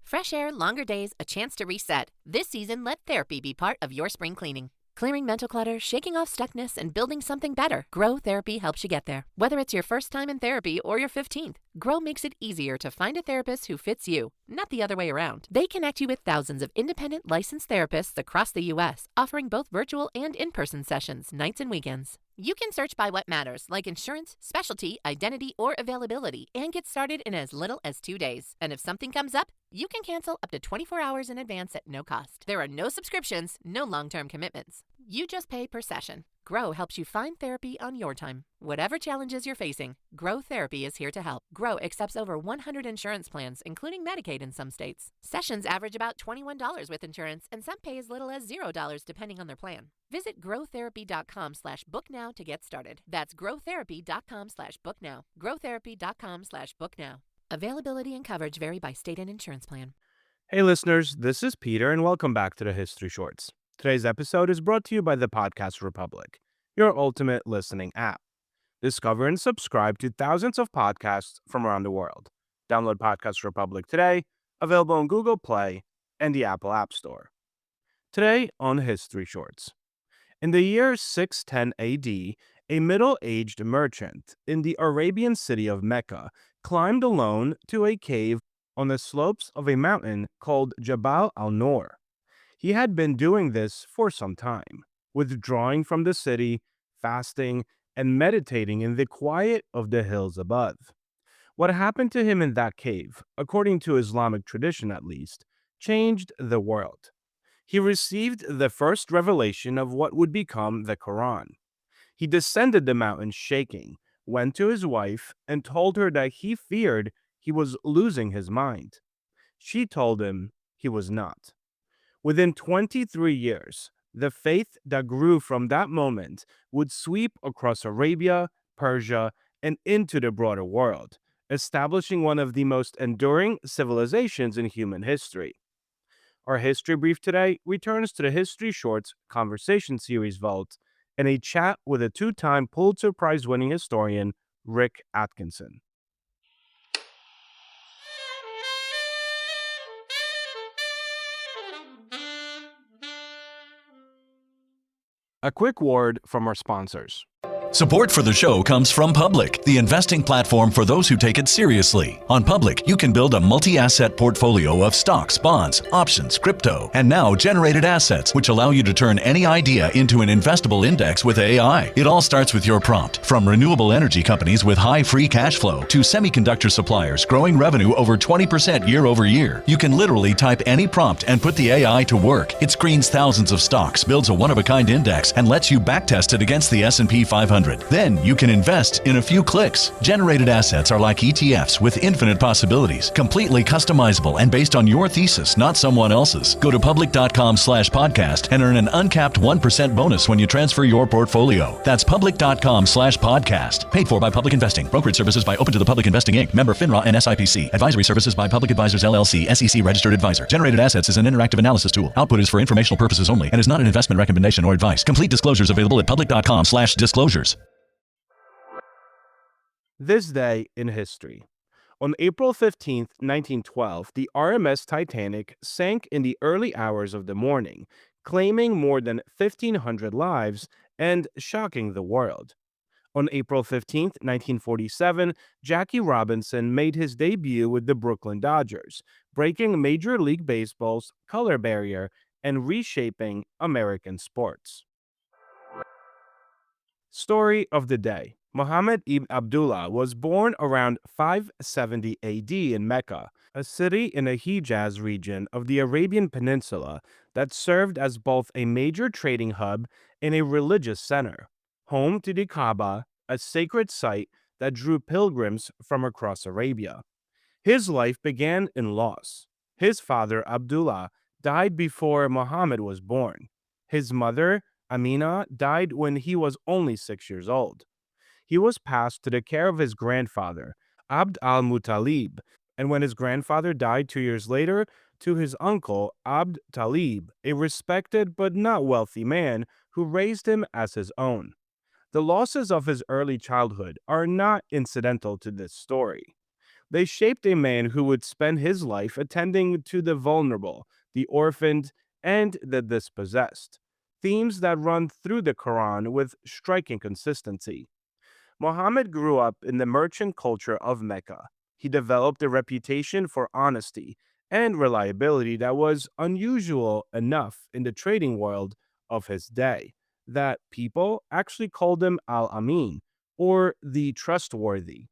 Fresh air, longer days, a chance to reset. This season, let therapy be part of your spring cleaning. Clearing mental clutter, shaking off stuckness, and building something better. Grow Therapy helps you get there. Whether it's your first time in therapy or your 15th, Grow makes it easier to find a therapist who fits you, not the other way around. They connect you with thousands of independent licensed therapists across the U.S., offering both virtual and in-person sessions, nights and weekends. You can search by what matters, like insurance, specialty, identity, or availability, and get started in as little as 2 days. And if something comes up, you can cancel up to 24 hours in advance at no cost. There are no subscriptions, no long-term commitments. You just pay per session. Grow helps you find therapy on your time. Whatever challenges you're facing, Grow Therapy is here to help. Grow accepts over 100 insurance plans, including Medicaid in some states. Sessions average about $21 with insurance, and some pay as little as $0 depending on their plan. Visit growtherapy.com/booknow to get started. That's growtherapy.com/booknow. growtherapy.com/booknow. Availability and coverage vary by state and insurance plan. Hey listeners, this is Peter and welcome back to the History Shorts. Today's episode is brought to you by the Podcast Republic, your ultimate listening app. Discover and subscribe to thousands of podcasts from around the world. Download Podcast Republic today, available on Google Play and the Apple App Store. Today on History Shorts. In the year 610 AD, a middle-aged merchant in the Arabian city of Mecca climbed alone to a cave on the slopes of a mountain called Jabal al-Nour. He had been doing this for some time, withdrawing from the city, fasting, and meditating in the quiet of the hills above. What happened to him in that cave, according to Islamic tradition at least, changed the world. He received the first revelation of what would become the Quran. He descended the mountain shaking, went to his wife, and told her that he feared he was losing his mind. She told him he was not. Within 23 years, the faith that grew from that moment would sweep across Arabia, Persia, and into the broader world, establishing one of the most enduring civilizations in human history. Our history brief today returns to the History Shorts Conversation Series Vault and a chat with a two-time Pulitzer Prize-winning historian, Rick Atkinson. A quick word from our sponsors. Support for the show comes from Public, the investing platform for those who take it seriously. On Public, you can build a multi-asset portfolio of stocks, bonds, options, crypto, and now generated assets, which allow you to turn any idea into an investable index with AI. It all starts with your prompt. From renewable energy companies with high free cash flow to semiconductor suppliers growing revenue over 20% year over year, you can literally type any prompt and put the AI to work. It screens thousands of stocks, builds a one-of-a-kind index, and lets you backtest it against the S&P 500. Then you can invest in a few clicks. Generated assets are like ETFs with infinite possibilities, completely customizable and based on your thesis, not someone else's. Go to public.com/podcast and earn an uncapped 1% bonus when you transfer your portfolio. That's public.com/podcast. Paid for by Public Investing. Brokerage services by Open to the Public Investing Inc. Member FINRA and SIPC. Advisory services by Public Advisors LLC, SEC registered advisor. Generated assets is an interactive analysis tool. Output is for informational purposes only and is not an investment recommendation or advice. Complete disclosures available at public.com/disclosures. This day in history. On April 15, 1912, the RMS Titanic sank in the early hours of the morning, claiming more than 1,500 lives and shocking the world. On April 15, 1947, Jackie Robinson made his debut with the Brooklyn Dodgers, breaking Major League Baseball's color barrier and reshaping American sports. Story of the day. Muhammad ibn Abdullah was born around 570 AD in Mecca, a city in the Hijaz region of the Arabian Peninsula that served as both a major trading hub and a religious center, home to the Kaaba, a sacred site that drew pilgrims from across Arabia. His life began in loss. His father, Abdullah, died before Muhammad was born. His mother, Amina, died when he was only 6 years old. He was passed to the care of his grandfather, Abd al-Muttalib, and when his grandfather died 2 years later, to his uncle, Abd Talib, a respected but not wealthy man who raised him as his own. The losses of his early childhood are not incidental to this story. They shaped a man who would spend his life attending to the vulnerable, the orphaned, and the dispossessed, themes that run through the Quran with striking consistency. Muhammad grew up in the merchant culture of Mecca. He developed a reputation for honesty and reliability that was unusual enough in the trading world of his day that people actually called him al-Amin, or the trustworthy.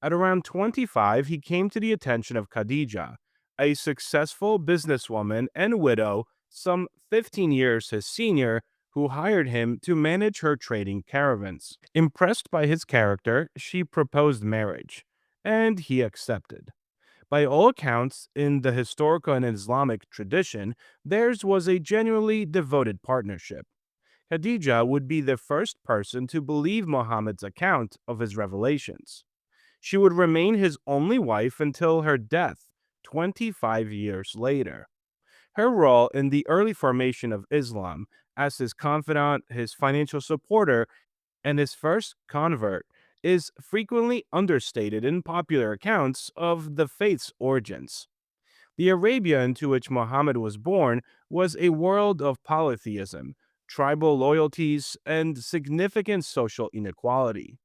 At around 25, he came to the attention of Khadija, a successful businesswoman and widow, some 15 years his senior, who hired him to manage her trading caravans. Impressed by his character, she proposed marriage, and he accepted. By all accounts, in the historical and Islamic tradition, theirs was a genuinely devoted partnership. Khadija would be the first person to believe Muhammad's account of his revelations. She would remain his only wife until her death 25 years later. Her role in the early formation of Islam as his confidant, his financial supporter, and his first convert is frequently understated in popular accounts of the faith's origins. The Arabia into which Muhammad was born was a world of polytheism, tribal loyalties, and significant social inequality.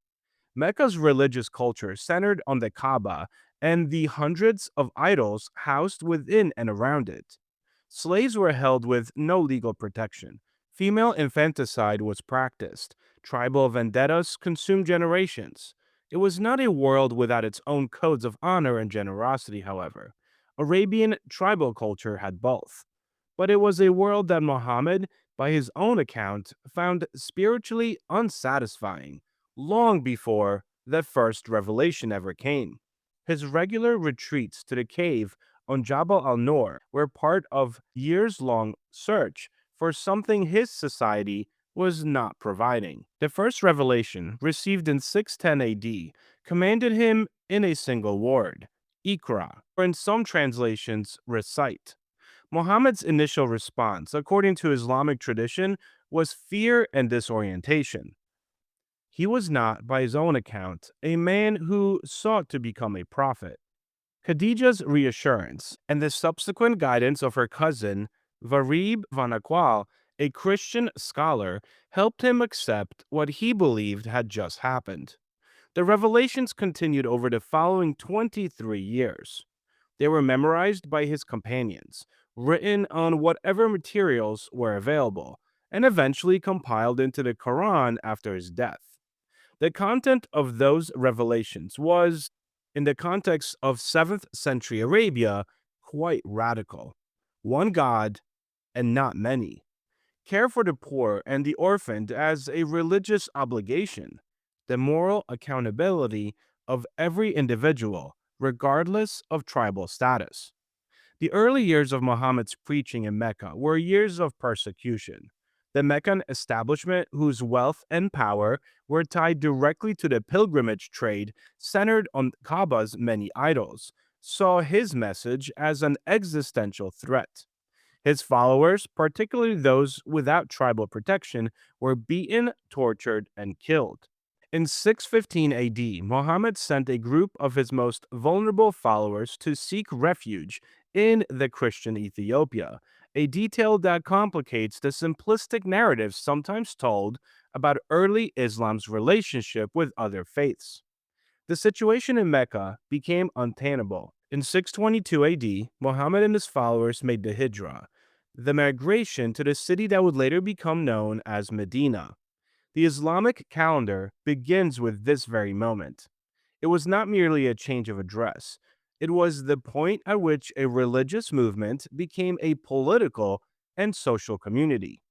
Mecca's religious culture centered on the Kaaba and the hundreds of idols housed within and around it. Slaves were held with no legal protection. Female infanticide was practiced. Tribal vendettas consumed generations. It was not a world without its own codes of honor and generosity, however. Arabian tribal culture had both. But it was a world that Muhammad, by his own account, found spiritually unsatisfying long before the first revelation ever came. His regular retreats to the cave on Jabal al-Nour were part of years-long search for something his society was not providing. The first revelation, received in 610 AD, commanded him in a single word, Iqra, or in some translations, recite. Muhammad's initial response, according to Islamic tradition, was fear and disorientation. He was not, by his own account, a man who sought to become a prophet. Khadija's reassurance and the subsequent guidance of her cousin, Varib van Akwal, a Christian scholar, helped him accept what he believed had just happened. The revelations continued over the following 23 years. They were memorized by his companions, written on whatever materials were available, and eventually compiled into the Quran after his death. The content of those revelations was, in the context of 7th century Arabia, quite radical. One God and not many. Care for the poor and the orphaned as a religious obligation. The moral accountability of every individual, regardless of tribal status. The early years of Muhammad's preaching in Mecca were years of persecution. The Meccan establishment, whose wealth and power were tied directly to the pilgrimage trade centered on Kaaba's many idols, saw his message as an existential threat. His followers, particularly those without tribal protection, were beaten, tortured, and killed. In 615 AD, Muhammad sent a group of his most vulnerable followers to seek refuge in the Christian Ethiopia, a detail that complicates the simplistic narratives sometimes told about early Islam's relationship with other faiths. The situation in Mecca became untenable. In 622 AD, Muhammad and his followers made the Hijra, the migration to the city that would later become known as Medina. The Islamic calendar begins with this very moment. It was not merely a change of address. It was the point at which a religious movement became a political and social community.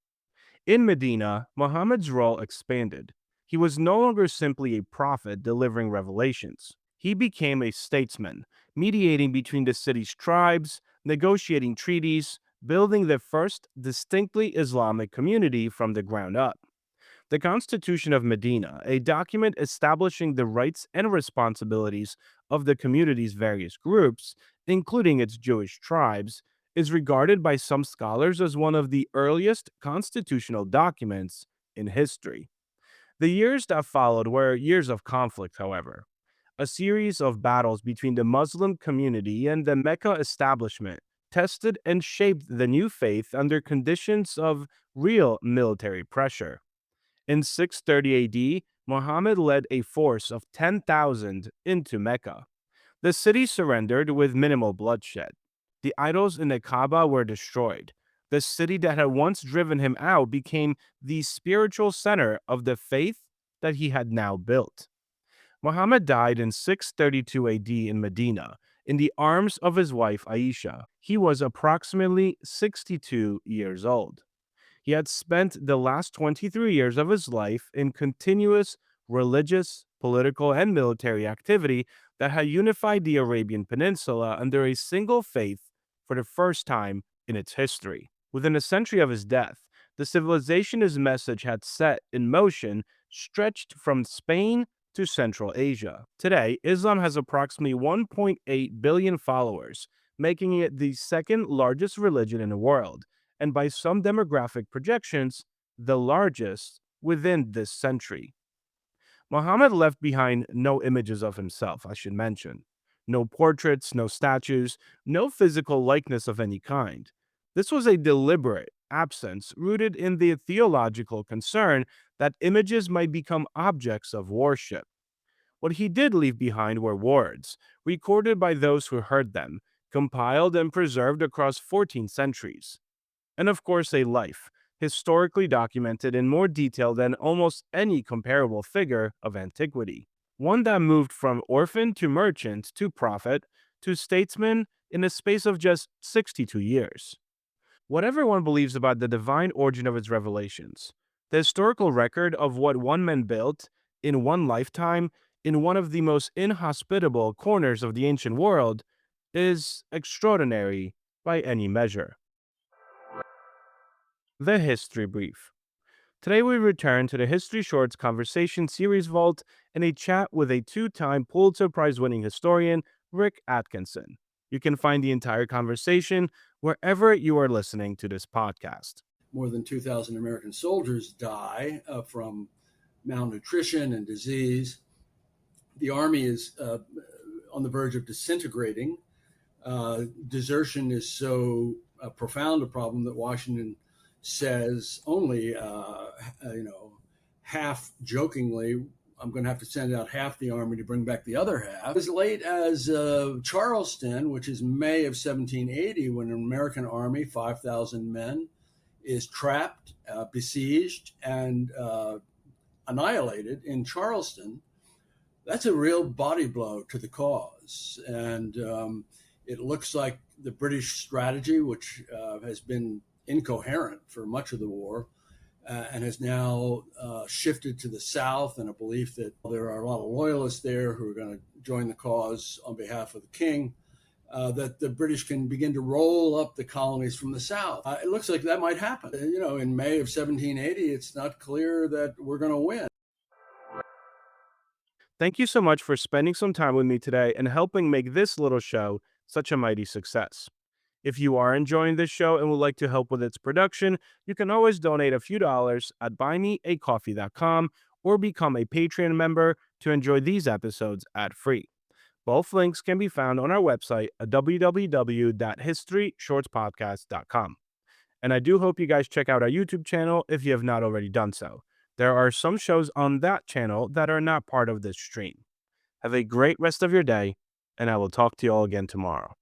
In Medina, Muhammad's role expanded. He was no longer simply a prophet delivering revelations. He became a statesman, mediating between the city's tribes, negotiating treaties, building the first distinctly Islamic community from the ground up. The Constitution of Medina, a document establishing the rights and responsibilities of the community's various groups, including its Jewish tribes, is regarded by some scholars as one of the earliest constitutional documents in history. The years that followed were years of conflict, however. A series of battles between the Muslim community and the Mecca establishment tested and shaped the new faith under conditions of real military pressure. In 630 AD, Muhammad led a force of 10,000 into Mecca. The city surrendered with minimal bloodshed. The idols in the Kaaba were destroyed. The city that had once driven him out became the spiritual center of the faith that he had now built. Muhammad died in 632 AD in Medina, in the arms of his wife Aisha. He was approximately 62 years old. He had spent the last 23 years of his life in continuous religious, political, and military activity that had unified the Arabian Peninsula under a single faith for the first time in its history. Within a century of his death, the civilization his message had set in motion stretched from Spain to Central Asia. Today, Islam has approximately 1.8 billion followers, making it the second largest religion in the world, and by some demographic projections, the largest within this century. Muhammad left behind no images of himself, I should mention. No portraits, no statues, no physical likeness of any kind. This was a deliberate absence rooted in the theological concern that images might become objects of worship. What he did leave behind were words, recorded by those who heard them, compiled and preserved across 14 centuries. And of course, a life, historically documented in more detail than almost any comparable figure of antiquity. One that moved from orphan to merchant to prophet to statesman in a space of just 62 years. Whatever one believes about the divine origin of its revelations, the historical record of what one man built in one lifetime in one of the most inhospitable corners of the ancient world is extraordinary by any measure. The History Brief. Today we return to the History Shorts Conversation Series Vault and a chat with a two-time Pulitzer Prize-winning historian, Rick Atkinson. You can find the entire conversation wherever you are listening to this podcast. More than 2,000 American soldiers die from malnutrition and disease. The army is on the verge of disintegrating. Desertion is so profound a problem that Washington says only, half jokingly, I'm going to have to send out half the army to bring back the other half. As late as Charleston, which is May of 1780, when an American army, 5,000 men, is trapped, besieged, and annihilated in Charleston. That's a real body blow to the cause. And it looks like the British strategy, which has been incoherent for much of the war, and has now shifted to the South, and a belief that there are a lot of loyalists there who are going to join the cause on behalf of the king, that the British can begin to roll up the colonies from the South. It looks like that might happen. In May of 1780, it's not clear that we're going to win. Thank you so much for spending some time with me today and helping make this little show such a mighty success. If you are enjoying this show and would like to help with its production, you can always donate a few dollars at buymeacoffee.com or become a Patreon member to enjoy these episodes ad-free. Both links can be found on our website at www.historyshortspodcast.com. And I do hope you guys check out our YouTube channel if you have not already done so. There are some shows on that channel that are not part of this stream. Have a great rest of your day, and I will talk to you all again tomorrow.